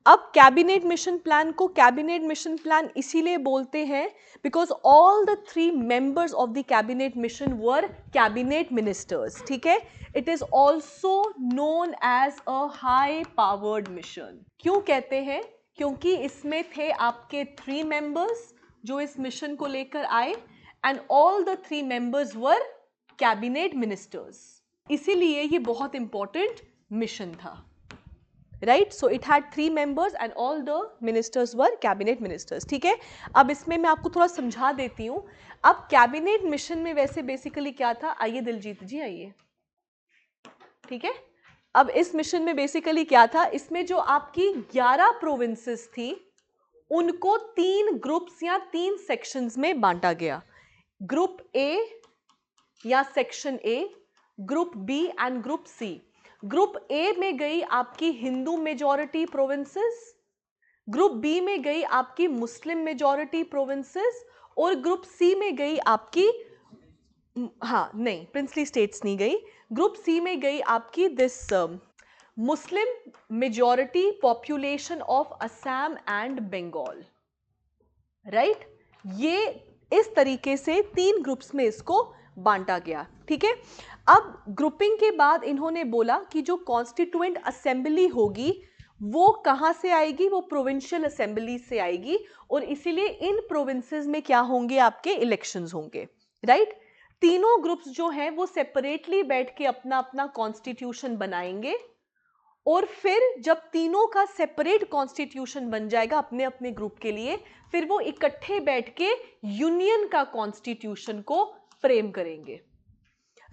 अब cabinet mission plan को cabinet mission plan इसीलिए बोलते हैं because all the 3 members of the cabinet mission were cabinet ministers, ठीक है। It is also known as a high powered mission. क्यों कहते हैं? क्योंकि इसमें थे आपके 3 मेंबर्स जो इस मिशन को लेकर आए and all the 3 members were cabinet ministers, इसीलिए ये बहुत इंपॉर्टेंट मिशन था, right. So it had 3 members and all the ministers were cabinet ministers, ठीक है। अब इसमें मैं आपको थोड़ा समझा देती हूं। अब कैबिनेट मिशन में वैसे बेसिकली क्या था, आइए दिलजीत जी आइए, ठीक है। अब इस मिशन में बेसिकली क्या था, इसमें जो आपकी 11 प्रोविंसेस थी उनको 3 ग्रुप्स या 3 सेक्शंस में बांटा गया। ग्रुप ए या section A, group B and group C. Group A में गई आपकी Hindu majority provinces, group B में गई आपकी मुस्लिम मेजॉरिटी प्रोविंसेस और ग्रुप सी में गई आपकी, हाँ नहीं प्रिंसली स्टेट्स नहीं गई, ग्रुप सी में गई आपकी this Muslim majority population of Assam and Bengal, right. ये इस तरीके से 3 ग्रुप्स में इसको बांटा गया, ठीक है। अब ग्रुपिंग के बाद इन्होंने बोला कि जो कॉन्स्टिट्यूएंट असेंबली होगी वो कहां से आएगी, वो प्रोविंशियल असेंबली से आएगी और इसीलिए इन प्रोविंसेस में क्या होंगे, आपके इलेक्शंस होंगे, राइट। तीनों ग्रुप्स जो हैं वो सेपरेटली बैठ के अपना अपना कॉन्स्टिट्यूशन बनाएंगे और फिर जब तीनों का सेपरेट कॉन्स्टिट्यूशन बन जाएगा अपने अपने ग्रुप के लिए, फिर वो इकट्ठे बैठ के यूनियन का कॉन्स्टिट्यूशन को फ्रेम करेंगे,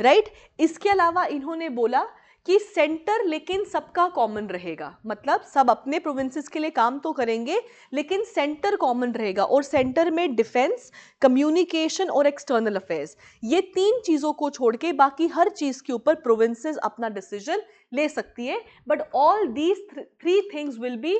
राइट। इसके अलावा इन्होंने बोला कि सेंटर लेकिन सबका कॉमन रहेगा, मतलब सब अपने प्रोविंसेस के लिए काम तो करेंगे लेकिन सेंटर कॉमन रहेगा और सेंटर में डिफेंस, कम्युनिकेशन और एक्सटर्नल अफेयर्स, ये 3 चीजों को छोड़ के बाकी हर चीज के ऊपर प्रोविंसेस अपना डिसीजन ले सकती है, but all these 3 things will be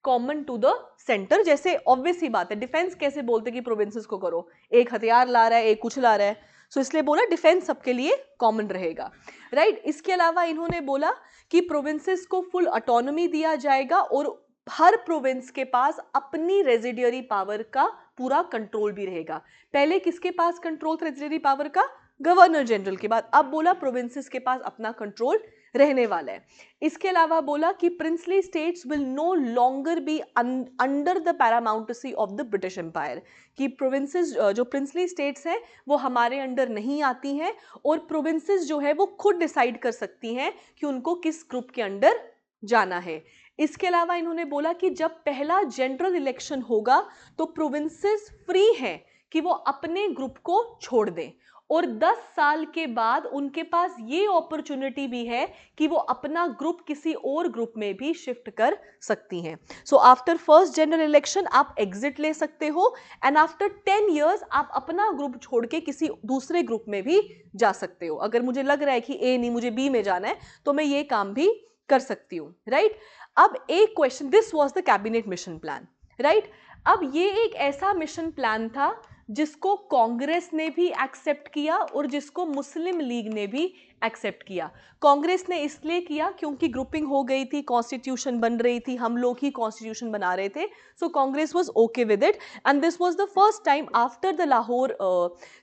common to the centre. जैसे ऑब्वियस ही बात है, डिफेंस कैसे बोलते कि प्रोविंसेस को करो, एक हथियार ला रहा है एक कुछ ला रहा है, सो इसलिए बोला डिफेंस सबके लिए कॉमन रहेगा, राइट। इसके अलावा इन्होंने बोला कि प्रोविंसेस को फुल ऑटोनॉमी दिया जाएगा और हर प्रोविंस के पास अपनी रेजिडियरी पावर का पूरा कंट्रोल भी रहेगा। पहले किसके पास कंट्रोल था रेजिडियरी पावर का, गवर्नर जनरल के बाद, अब बोला प्रोविंसेस के पास अपना कंट्रोल रहने वाला है। इसके अलावा बोला कि princely states will no longer be under the paramountcy of the British Empire, कि प्रोविंसेस जो प्रिंसली स्टेट्स हैं वो हमारे अंडर नहीं आती हैं और प्रोविंसेस जो है वो खुद डिसाइड कर सकती हैं कि उनको किस ग्रुप के अंडर जाना है। इसके अलावा इन्होंने बोला कि जब पहला जनरल इलेक्शन होगा तो प्रोविंसेस फ्री हैं कि वो अपने ग्रुप को छोड़ दें और 10 साल के बाद उनके पास ये अपॉर्चुनिटी भी है कि वो अपना ग्रुप किसी और ग्रुप में भी शिफ्ट कर सकती हैं। So after first general election आप एग्जिट ले सकते हो एंड आफ्टर 10 इयर्स आप अपना ग्रुप छोड़ के किसी दूसरे ग्रुप में भी जा सकते हो। अगर मुझे लग रहा है कि ए नहीं मुझे बी में जाना है तो मैं ये काम भी कर सकती हूँ, राइट। अब एक question, this was the cabinet mission plan, right. अब ये एक ऐसा मिशन प्लान था जिसको कांग्रेस ने भी एक्सेप्ट किया और जिसको मुस्लिम लीग ने भी एक्सेप्ट किया। कांग्रेस ने इसलिए किया क्योंकि ग्रुपिंग हो गई थी, कॉन्स्टिट्यूशन बन रही थी, हम लोग ही कॉन्स्टिट्यूशन बना रहे थे, so Congress was okay with it and this was the first time after the Lahore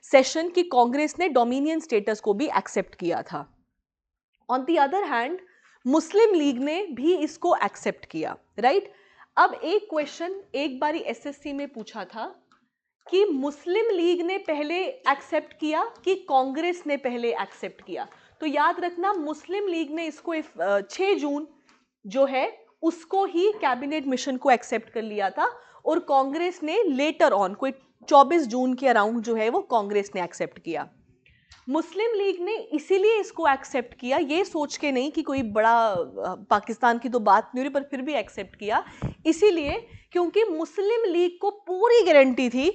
session कि कांग्रेस ने डोमिनियन स्टेटस को भी एक्सेप्ट किया था। On the other hand Muslim league ने भी इसको एक्सेप्ट किया, राइट। अब एक क्वेश्चन एक बारी एसएससी में पूछा था कि मुस्लिम लीग ने पहले एक्सेप्ट किया कि कांग्रेस ने पहले एक्सेप्ट किया, तो याद रखना मुस्लिम लीग ने इसको 6 जून जो है उसको ही कैबिनेट मिशन को एक्सेप्ट कर लिया था और कांग्रेस ने लेटर ऑन कोई 24 जून के अराउंड जो है वो कांग्रेस ने एक्सेप्ट किया। मुस्लिम लीग ने इसीलिए इसको एक्सेप्ट किया, ये सोच के नहीं कि कोई बड़ा पाकिस्तान की तो बात नहीं हो रही, पर फिर भी एक्सेप्ट किया इसीलिए क्योंकि मुस्लिम लीग को पूरी गारंटी थी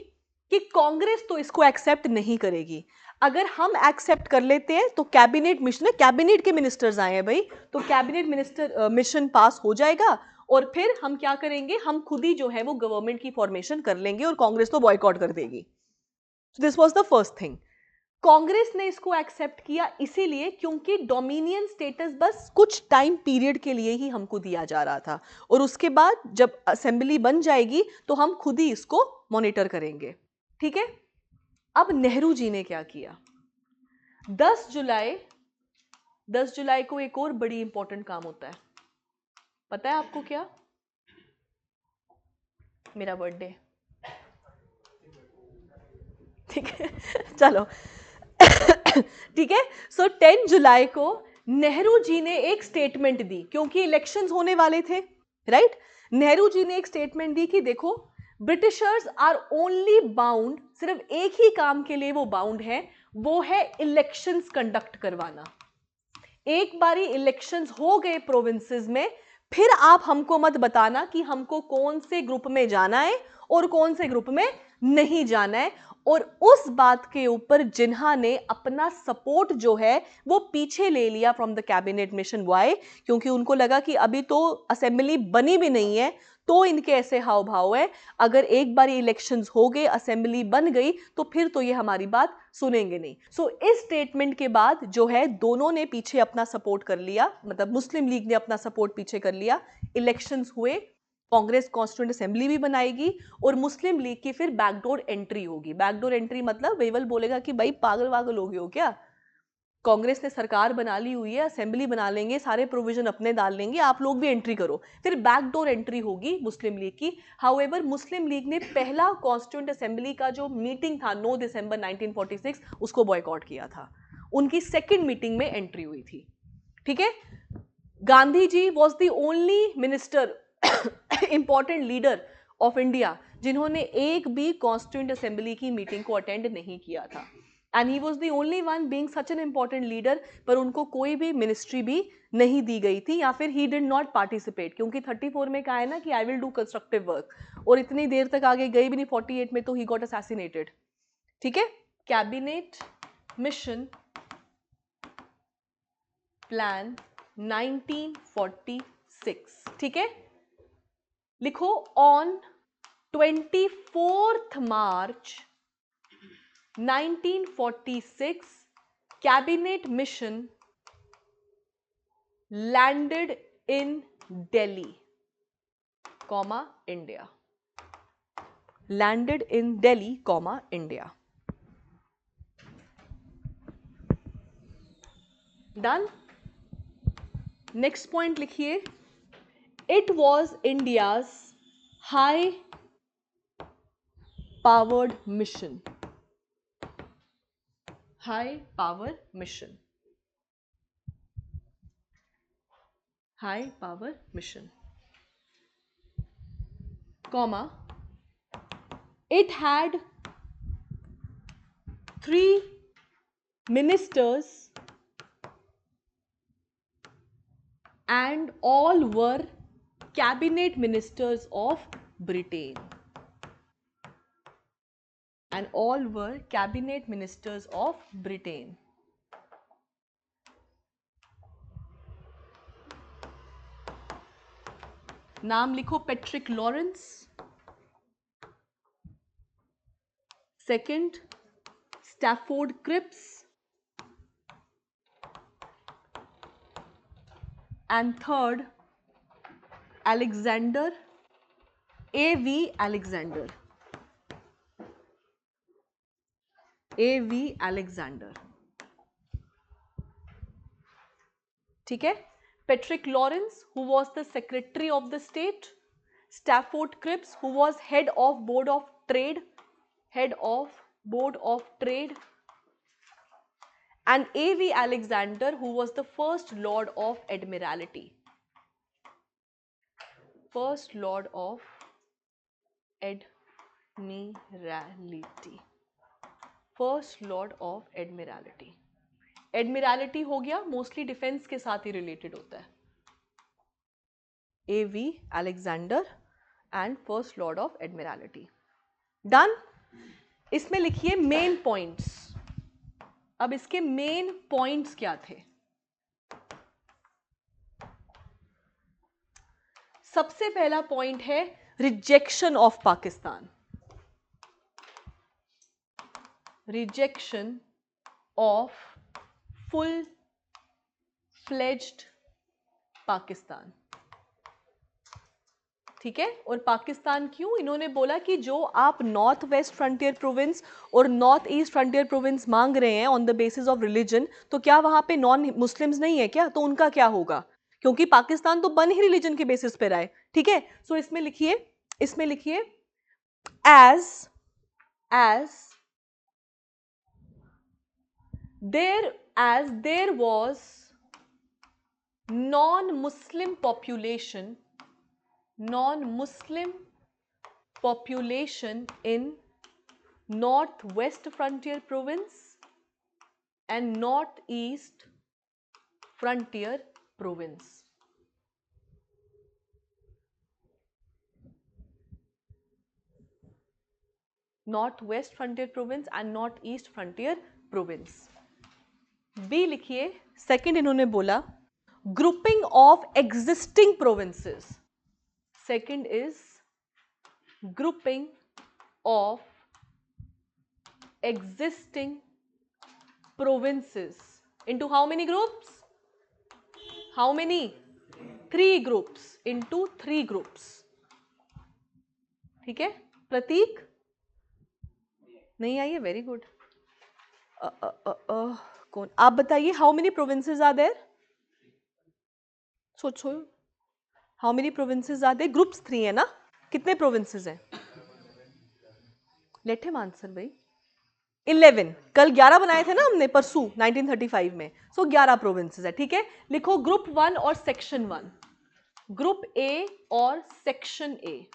कि कांग्रेस तो इसको एक्सेप्ट नहीं करेगी। अगर हम एक्सेप्ट कर लेते हैं तो कैबिनेट मिशन में कैबिनेट के मिनिस्टर्स आए हैं भाई, तो कैबिनेट मिनिस्टर मिशन पास हो जाएगा और फिर हम क्या करेंगे, हम खुद ही जो है वो गवर्नमेंट की फॉर्मेशन कर लेंगे और कांग्रेस तो बॉयकॉट कर देगी। This was the first thing. Congress ने इसको एक्सेप्ट किया इसीलिए क्योंकि डोमिनियन स्टेटस बस कुछ टाइम पीरियड के लिए ही हमको दिया जा रहा था, और उसके बाद जब असेंबली बन जाएगी तो हम खुद ही इसको मॉनिटर करेंगे। ठीक है, अब नेहरू जी ने क्या किया? 10 जुलाई को एक और बड़ी इंपॉर्टेंट काम होता है, पता है आपको क्या? मेरा बर्थडे। ठीक है चलो ठीक है, सो 10 जुलाई को नेहरू जी ने एक स्टेटमेंट दी, क्योंकि इलेक्शंस होने वाले थे, राइट? नेहरू जी ने एक स्टेटमेंट दी कि देखो, ब्रिटिशर्स आर ओनली बाउंड, सिर्फ एक ही काम के लिए वो बाउंड है, वो है इलेक्शंस कंडक्ट करवाना। एक बारी इलेक्शंस हो गए प्रोविंसेस में, फिर आप हमको मत बताना कि हमको कौन से ग्रुप में जाना है और कौन से ग्रुप में नहीं जाना है। और उस बात के ऊपर जिन्हा ने अपना सपोर्ट जो है वो पीछे ले लिया from the cabinet mission. Why? क्योंकि उनको लगा कि अभी तो असेंबली बनी भी नहीं है, तो इनके ऐसे हाव भाव है, अगर एक बार इलेक्शंस हो गए, असेंबली बन गई, तो फिर तो ये हमारी बात सुनेंगे नहीं। सो इस स्टेटमेंट के बाद जो है दोनों ने पीछे अपना सपोर्ट कर लिया, मतलब मुस्लिम लीग ने अपना सपोर्ट पीछे कर लिया। इलेक्शंस हुए, कांग्रेस कॉन्स्टिट्यूएंट असेंबली भी बनाएगी और मुस्लिम लीग की फिर बैकडोर एंट्री होगी। बैकडोर एंट्री मतलब वेवल बोलेगा कि भाई पागल वागल हो गए हो क्या, कांग्रेस ने सरकार बना ली हुई है, असेंबली बना लेंगे, सारे प्रोविजन अपने डाल लेंगे, आप लोग भी एंट्री करो। फिर बैकडोर एंट्री होगी मुस्लिम लीग की। हाउएवर मुस्लिम लीग ने पहला कॉन्स्टिट्यूएंट असेंबली का जो मीटिंग था 9 दिसंबर 1946 उसको बॉयकॉट किया था, उनकी सेकेंड मीटिंग में एंट्री हुई थी। ठीक है, Gandhi ji was the only minister, important leader of India जिन्होंने एक भी कॉन्स्टिट्यूएंट असेंबली की मीटिंग को अटेंड नहीं किया था, and he was the only one being such an important leader, पर उनको कोई भी मिनिस्ट्री भी नहीं दी गई थी, या फिर ही डिड नॉट पार्टिसिपेट, क्योंकि 34 में कहा है ना कि I will do constructive work, और इतनी देर तक आगे गई भी नहीं, 48 में तो ही गॉट असैसिनेटेड। ठीक है, कैबिनेट मिशन प्लान 1946। ठीक है, लिखो, on 24 March 1946 cabinet mission landed in Delhi, comma India, landed in Delhi, comma India. Done. Next point लिखिए, it was India's high powered mission, high power mission, high power mission, comma, it had 3 ministers and all were cabinet ministers of Britain, and all were cabinet ministers of Britain. नाम लिखो, Patrick Lawrence, second Stafford Cripps, and third Alexander, A.V. Alexander, A.V. Alexander. ठीक है, Patrick Lawrence, who was the Secretary of the State, Stafford Cripps, who was head of Board of Trade, and A.V. Alexander, who was the first Lord of Admiralty, first Lord of Admiralty, first Lord of Admiralty. Admiralty हो गया, mostly defence के साथ ही related होता है। A.V. Alexander and first lord of admiralty. Done. इसमें लिखिए main points. अब इसके मेन पॉइंट्स क्या थे? सबसे पहला पॉइंट है rejection of Pakistan, rejection of full fledged Pakistan. ठीक है, और पाकिस्तान क्यों? इन्होंने बोला कि जो आप नॉर्थ वेस्ट फ्रंटियर प्रोविंस और नॉर्थ ईस्ट फ्रंटियर प्रोविंस मांग रहे हैं on the basis of religion, तो क्या वहां पे नॉन मुस्लिम्स नहीं है क्या? तो उनका क्या होगा? क्योंकि पाकिस्तान तो बन ही रिलीजन के बेसिस पे रहा है। ठीक है, सो इसमें लिखिए as there was non-Muslim population in northwest frontier province and northeast frontier province. Northwest frontier province and northeast frontier province. B लिखिए, सेकंड इन्होंने बोला grouping of existing provinces. Second is grouping of existing provinces into how many groups? How many? 3 groups, into 3 groups. ठीक है, प्रतीक नहीं आई है, very good. कौन, आप बताइए, how many provinces are there? सोचो, how many provinces are there? Groups 3 है ना, कितने प्रोविंसेस हैं? लेट हिम आंसर भाई। 11, कल 11 बनाए थे ना हमने परसों 1935 में, सो 11 प्रोविंसेस है। ठीक है, लिखो ग्रुप 1 और सेक्शन 1, ग्रुप ए और section A.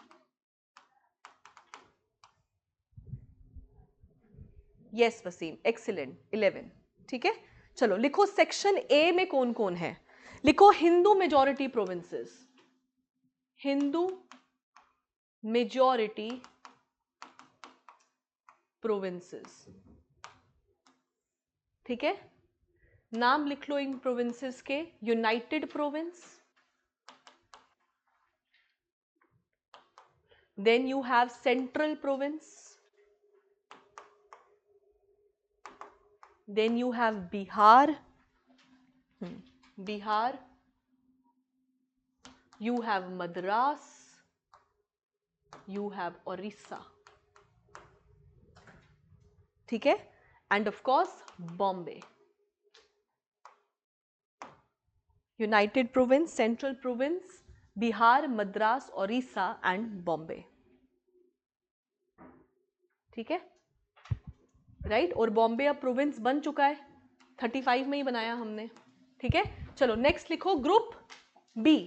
Yes Waseem, excellent, 11। ठीक है, चलो लिखो सेक्शन ए में कौन कौन है। लिखो Hindu majority provinces, Hindu majority provinces. ठीक है, नाम लिख लो इन प्रोविंसेस के। United Province, then you have Central Province, then you have Bihar, you have Madras, you have Orissa. ठीक है, and of course Bombay. United Province, Central Province, Bihar, Madras, Orissa and Bombay. ठीक है, right, और बॉम्बे अब province बन चुका है, 35 में ही बनाया हमने। ठीक है, चलो नेक्स्ट लिखो ग्रुप बी,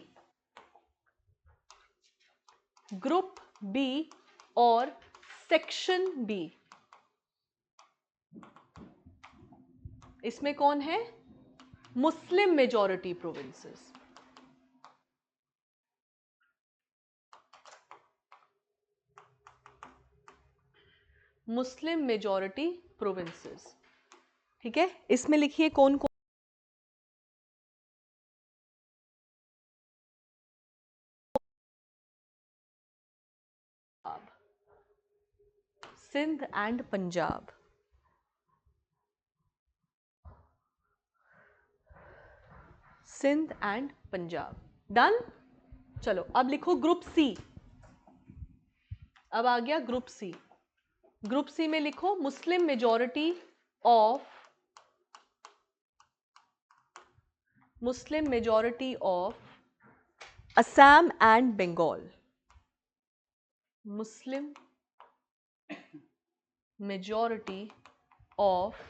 ग्रुप बी और सेक्शन बी। इसमें कौन है? Muslim majority provinces. Muslim majority provinces. ठीक है, इसमें लिखिए कौन कौन। Sindh and Punjab, Sindh and Punjab, done. चलो अब लिखो ग्रुप सी, अब आ गया ग्रुप सी। ग्रुप सी में लिखो Muslim majority of, Muslim majority of Assam and Bengal, Muslim majority of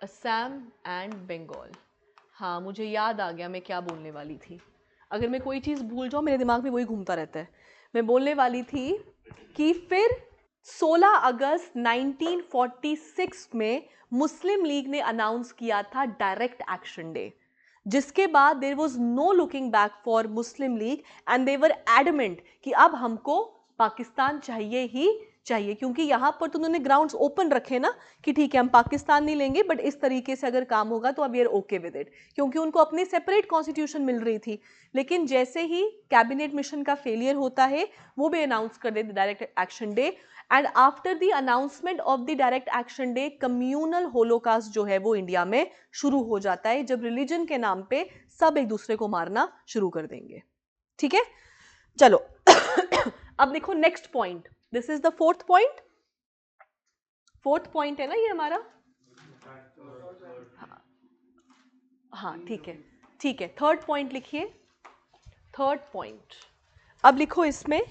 Assam and Bengal. हाँ मुझे याद आ गया मैं क्या बोलने वाली थी। अगर मैं कोई चीज़ भूल जाऊँ मेरे दिमाग में वही घूमता रहता है। मैं बोलने वाली थी कि फिर 16 अगस्त 1946 में मुस्लिम लीग ने अनाउंस किया था डायरेक्ट एक्शन डे, जिसके बाद there was no looking back for Muslim League and they were adamant कि अब हमको पाकिस्तान चाहिए ही चाहिए, क्योंकि यहाँ पर तो उन्होंने ग्राउंड्स ओपन रखे ना कि ठीक है हम पाकिस्तान नहीं लेंगे बट इस तरीके से अगर काम होगा तो अब we are okay with it, क्योंकि उनको अपनी सेपरेट कॉन्स्टिट्यूशन मिल रही थी। लेकिन जैसे ही कैबिनेट मिशन का फेलियर होता है वो भी अनाउंस कर देते direct action day, and after the announcement of the direct action day communal Holocaust जो है वो इंडिया में शुरू हो जाता है, जब रिलीजन के नाम पे सब एक दूसरे को मारना शुरू कर देंगे। ठीक है, चलो अब देखो next point, this is the fourth point. Fourth point है ना ये हमारा, हाँ ठीक है, ठीक है, थर्ड पॉइंट लिखिए, थर्ड पॉइंट। अब लिखो इसमें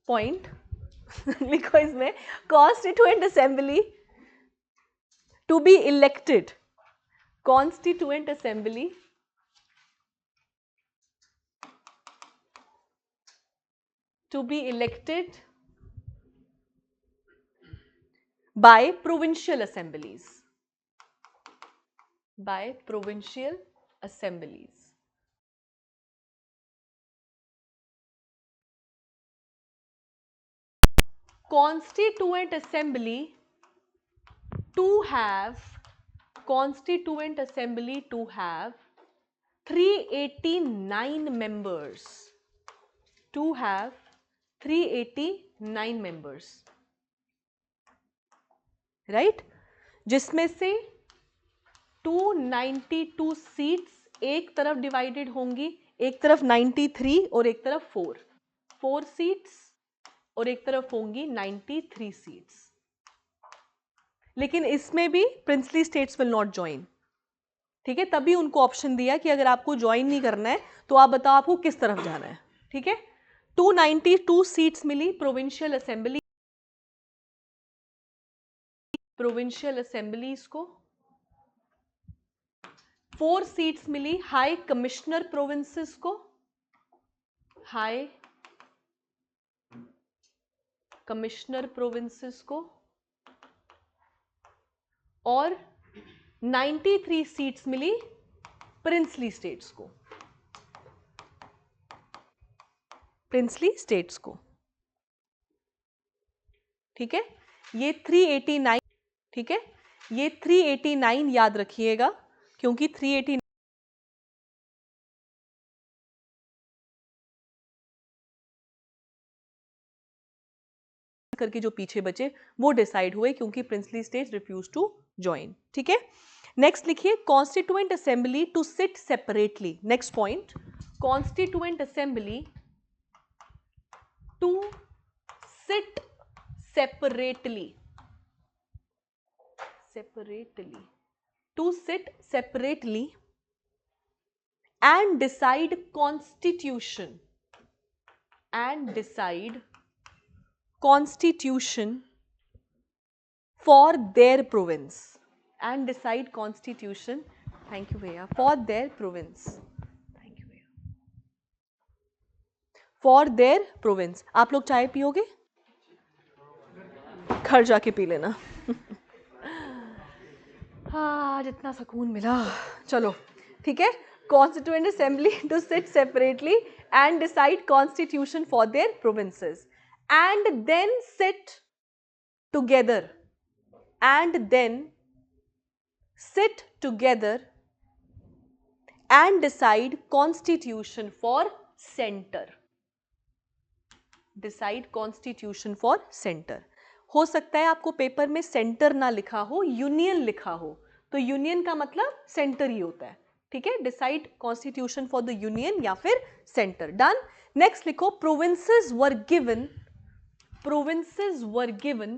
पॉइंट लिखो इसमें, constituent assembly to be elected, constituent assembly to be elected by provincial assemblies, by provincial assemblies. Constituent assembly to have, constituent assembly to have 389 members, to have 389 members, right? जिसमें से 292 seats एक तरफ divided होंगी, एक तरफ 93 और एक तरफ 4 सीट्स और एक तरफ होंगी 93 सीट्स। लेकिन इसमें भी princely states will not join, ठीक है, तभी उनको ऑप्शन दिया कि अगर आपको ज्वाइन नहीं करना है तो आप बताओ आपको किस तरफ जाना है। ठीक है, 292 सीट्स मिली प्रोविंशियल असेंबली, प्रोविंशियल असेंबलीज को, 4 सीट्स मिली हाई कमिश्नर प्रोविंसेस को, हाई कमिश्नर प्रोविंसेस को, और 93 सीट्स मिली प्रिंसली स्टेट्स को, प्रिंसली स्टेट्स को। ठीक है, ये 389, ठीक है, ये 389 याद रखिएगा, क्योंकि 389 करके जो पीछे बचे वो डिसाइड हुए, क्योंकि princely states refuse to join. ठीक है, नेक्स्ट लिखिए, constituent assembly to sit separately. Next point, constituent assembly to sit separately, separately, to sit separately and decide constitution, and decide constitution for their province, and decide constitution, thank you भैया, for their province, thank you भैया, for their province। आप लोग चाय पियोगे? घर जाके P लेना। हाँ, जितना सुकून मिला। चलो ठीक है, constituent assembly to sit separately and decide constitution for their provinces and then sit together, and then sit together and decide constitution for centre, decide constitution for centre. हो सकता है आपको पेपर में सेंटर ना लिखा हो, यूनियन लिखा हो, तो यूनियन का मतलब सेंटर ही होता है। ठीक है, decide constitution for the union या फिर सेंटर। डन। नेक्स्ट लिखो, provinces were given, provinces were given,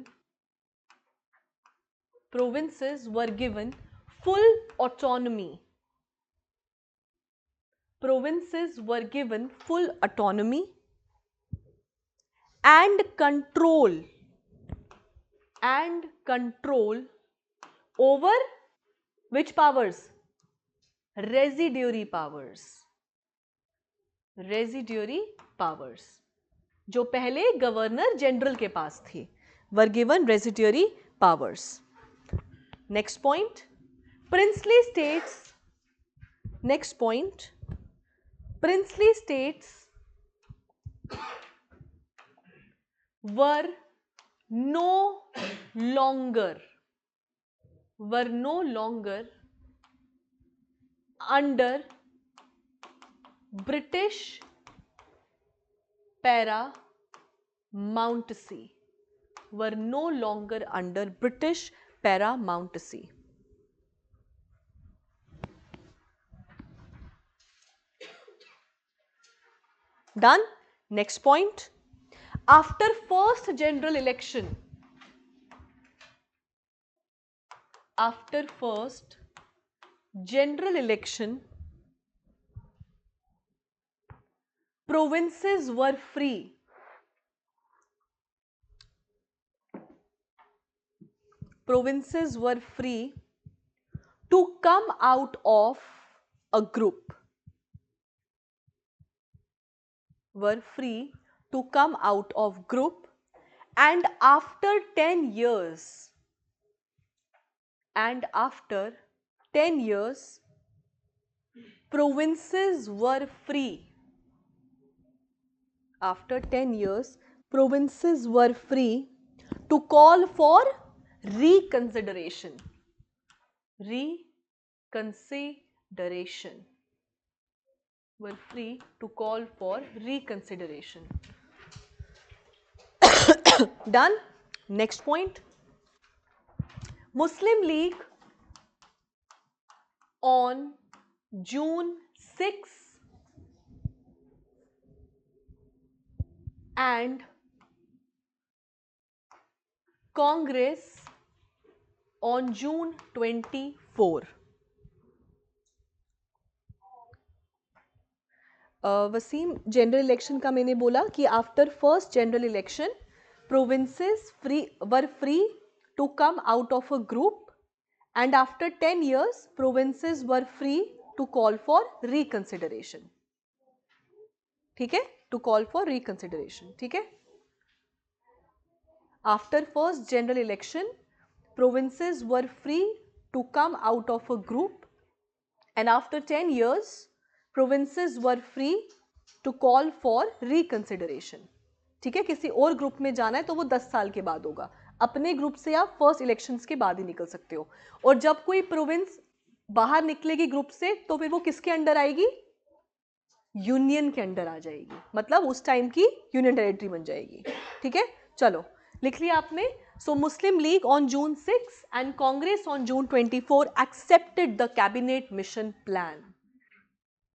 provinces were given full autonomy, provinces were given full autonomy and control, and control over which powers? Residuary powers, residuary powers, जो पहले governor general के पास थी, were given residuary powers। next point, princely states, next point, princely states were no longer under British paramountcy, were no longer under British paramountcy. Done? Next point. After first general election, provinces were free to come out of a group, and after 10 years, provinces were free to call for reconsideration. Done? Next point. Muslim League on June 6 and Congress on June 24. Waseem, general election का मैंने बोला कि after first general election provinces were free to come out of a group, and after 10 years provinces were free to call for reconsideration. ठीक है, to call for reconsideration. ठीक है, after first general election provinces were free to come out of a group, and after 10 years provinces were free to call for reconsideration. ठीक है, किसी और group में जाना है तो वो 10 साल के बाद होगा, अपने ग्रुप से आप फर्स्ट इलेक्शंस के बाद ही निकल सकते हो, और जब कोई प्रोविंस बाहर निकलेगी ग्रुप से तो फिर वो किसके अंडर आएगी? यूनियन के अंडर आ जाएगी, मतलब उस टाइम की यूनियन टेरिटरी बन जाएगी. ठीक है, चलो लिख लिया आपने. So Muslim League on June 6 and Congress on June 24 accepted the cabinet mission plan.